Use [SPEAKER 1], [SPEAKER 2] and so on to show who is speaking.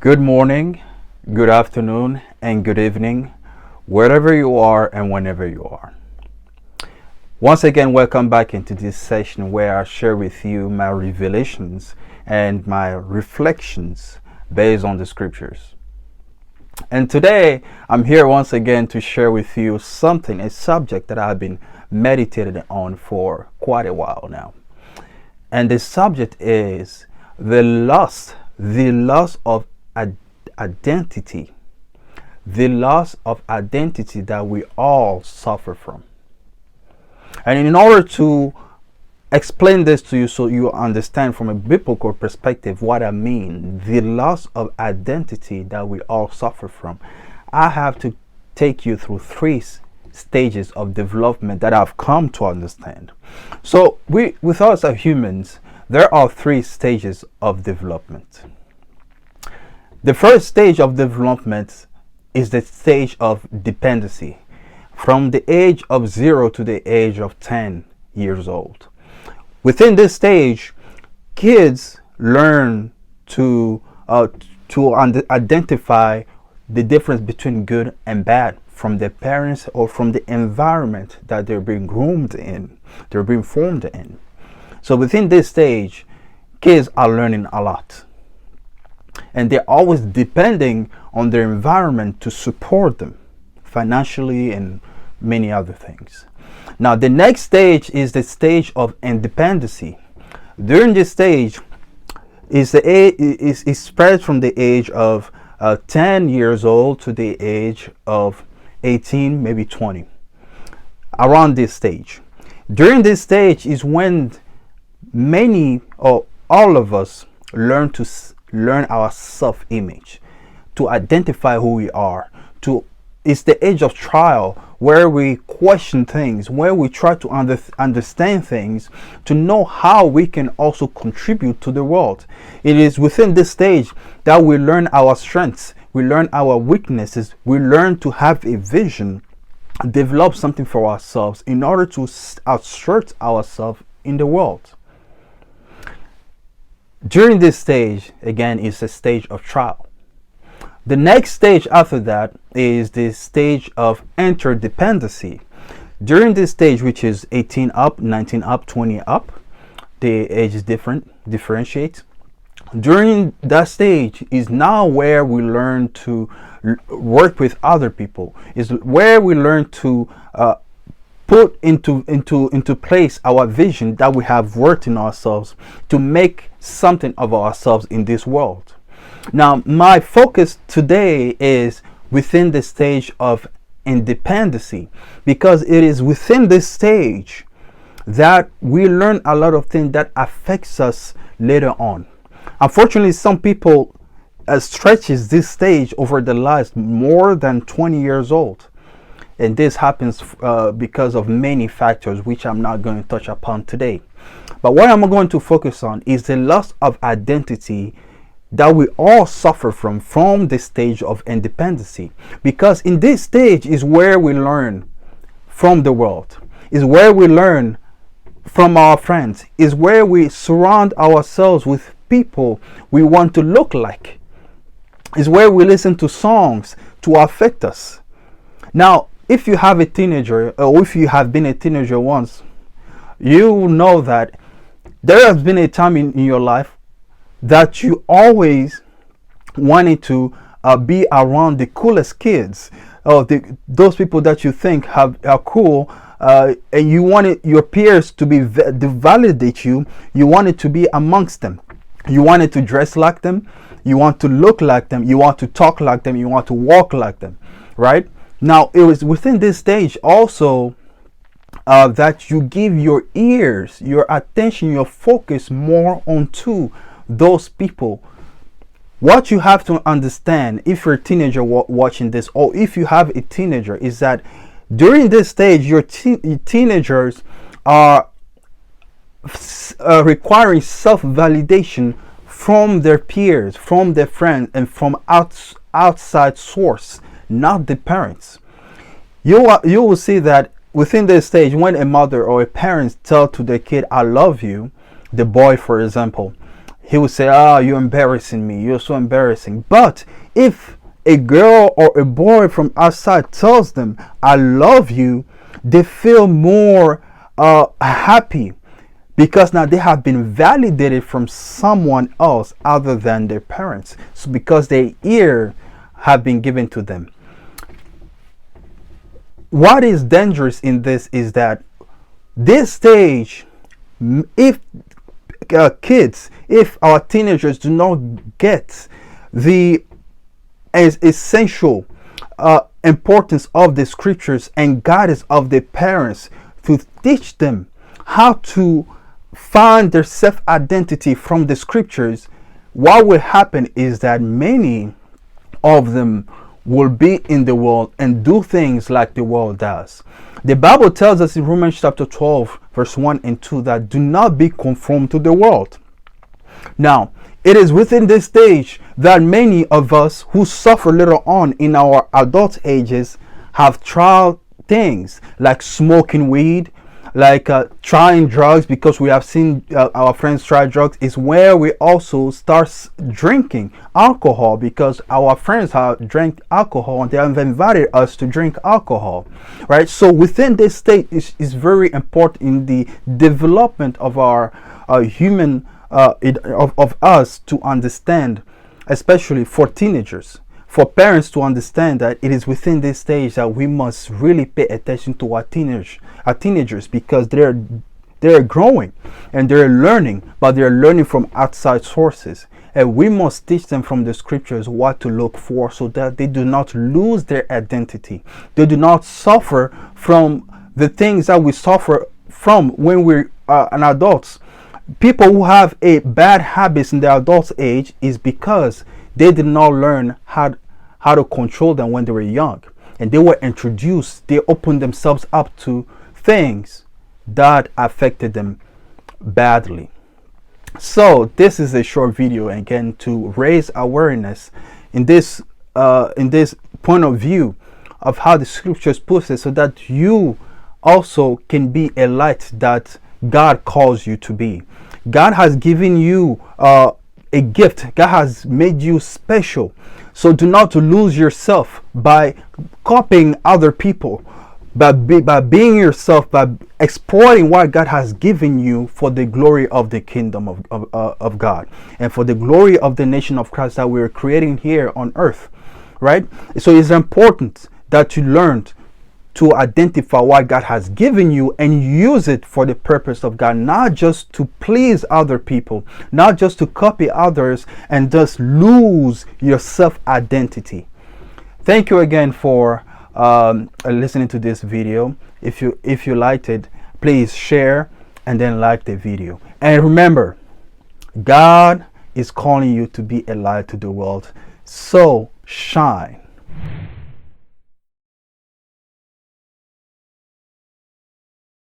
[SPEAKER 1] Good morning, good afternoon, and good evening, wherever you are and whenever you are. Once again, welcome back into this session where I share with you my revelations and my reflections based on the scriptures. And today, I'm here once again to share with you a subject that I've been meditating on for quite a while now. And the subject is the loss of identity, the loss of identity that we all suffer from. And in order to explain this to you so you understand from a biblical perspective what I mean, the loss of identity that we all suffer from, I have to take you through three stages of development that I've come to understand. So with us as humans, there are three stages of development. The first stage of development is the stage of dependency, from the age of 0 to the age of 10 years old. Within this stage, kids learn to identify the difference between good and bad from their parents or from the environment that they're being groomed in, they're being formed in. So within this stage, kids are learning a lot. And they're always depending on their environment to support them financially and many other things. Now, the next stage is the stage of independency. During this stage, it spreads from the age of 10 years old to the age of 18, maybe 20. Around this stage. During this stage is when many or all of us learn our self-image, to identify who we are. It's the age of trial where we question things, where we try to understand things, to know how we can also contribute to the world. It is within this stage that we learn our strengths, we learn our weaknesses, we learn to have a vision, develop something for ourselves in order to assert ourselves in the world. During this stage, again, is a stage of trial. The next stage after that is the stage of interdependency. During this stage, which is 18 up, 19 up, 20 up, the age is differentiates. During that stage is now where we learn to work with other people, is where we learn to put into place our vision that we have worked in ourselves to make something of ourselves in this world. Now, my focus today is within the stage of independency, because it is within this stage that we learn a lot of things that affects us later on. Unfortunately, some people stretches this stage over their lives more than 20 years old. And this happens because of many factors, which I'm not going to touch upon today. But what I'm going to focus on is the loss of identity that we all suffer from the stage of independency. Because in this stage is where we learn from the world, is where we learn from our friends, is where we surround ourselves with people we want to look like, is where we listen to songs to affect us. Now, if you have a teenager, or if you have been a teenager once, you know that there has been a time in your life that you always wanted to be around the coolest kids, or those people that you think are cool, and you wanted your peers to validate you. You wanted to be amongst them. You wanted to dress like them. You want to look like them. You want to talk like them. You want to walk like them, right? Now, it was within this stage also that you give your ears, your attention, your focus more onto those people. What you have to understand, if you're a teenager watching this, or if you have a teenager, is that during this stage, your teenagers are requiring self-validation from their peers, from their friends, and from outside source, not the parents. You will see that within this stage, when a mother or a parent tell to their kid, "I love you," the boy, for example, he would say, "Ah, you're embarrassing me. You're so embarrassing." But if a girl or a boy from outside tells them, "I love you," they feel more happy, because now they have been validated from someone else other than their parents. So because their ear have been given to them. What is dangerous in this is that this stage, if kids, if our teenagers do not get the essential importance of the scriptures and guidance of the parents to teach them how to find their self-identity from the scriptures, what will happen is that many of them will be in the world and do things like the world does. The Bible tells us in Romans chapter 12 verse 1 and 2 that do not be conformed to the world. Now, it is within this stage that many of us who suffer later on in our adult ages have tried things like smoking weed, like trying drugs, because we have seen our friends try drugs. Is where we also start drinking alcohol, because our friends have drank alcohol and they have invited us to drink alcohol, right? So within this state is very important in the development of our human of us to understand, especially for teenagers, for parents to understand that it is within this stage that we must really pay attention to our teenagers, because they're growing and they're learning, but they're learning from outside sources, and we must teach them from the scriptures what to look for, so that they do not lose their identity. They do not suffer from the things that we suffer from when we're an adults. People who have a bad habits in their adult age is because they did not learn how to control them when they were young, and they were introduced, they opened themselves up to things that affected them badly. So this is a short video, again, to raise awareness in this point of view of how the scriptures puts it, so that you also can be a light that God calls you to be. God has given you a gift. God has made you special. So do not lose yourself by copying other people, by being yourself, by exploiting what God has given you for the glory of the kingdom of God, and for the glory of the nation of Christ that we're creating here on earth, right? So it's important that you learn to identify what God has given you and use it for the purpose of God, not just to please other people, not just to copy others and thus lose your self-identity. Thank you again for listening to this video. If you liked it, please share and then like the video. And remember, God is calling you to be a light to the world. So shine.